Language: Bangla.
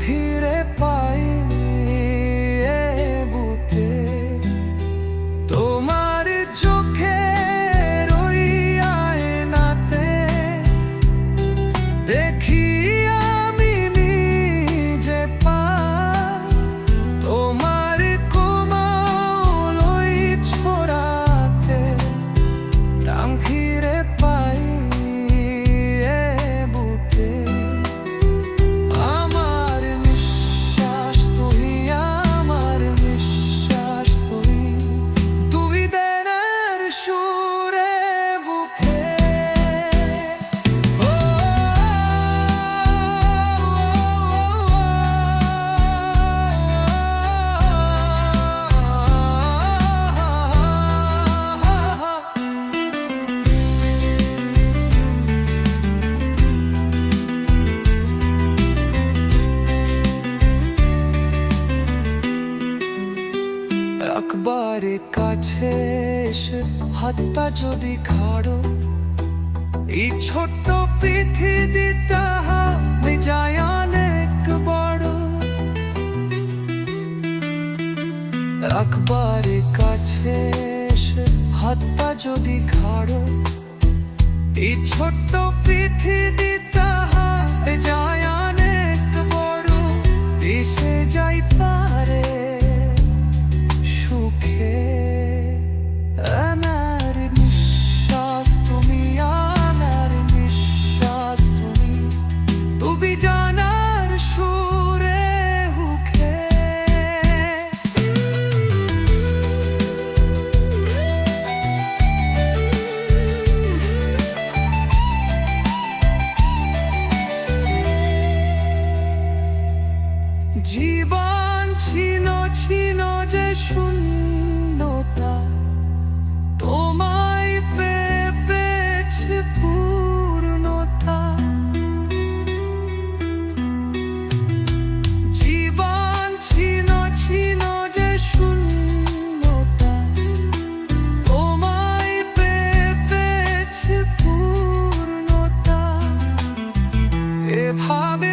ফিরে পাই এ বুকে তোমার চোখের ওই আয়নাতে দেখি আমি নিজে পাই তোমার কোমল ওই ছোঁয়াতে প্রাণ ফিরে পাই এ বুকে একবারে কাছে এসে হাতটা যদি খাড়ো এই ছোট্ট পৃথিবীটা হবে যায় অনেক বড় একবারে কাছে এসে হাতটা যদি খাড়ো এই ছোট্ট পৃথিবীটা হবে যায় অনেক বড় এসে যাই পারে আমার নিঃশ্বাস তুমি আমার নিঃশ্বাস তুমি তুমি জানার সুরে হুকে জীবন ছিল ছিল যে শূন্যতা তোমায় পেয়েছে পূর্ণতা জীবন ছিল ছিল যে শূন্যতা তোমায় পেয়েছে পূর্ণতা এভাবে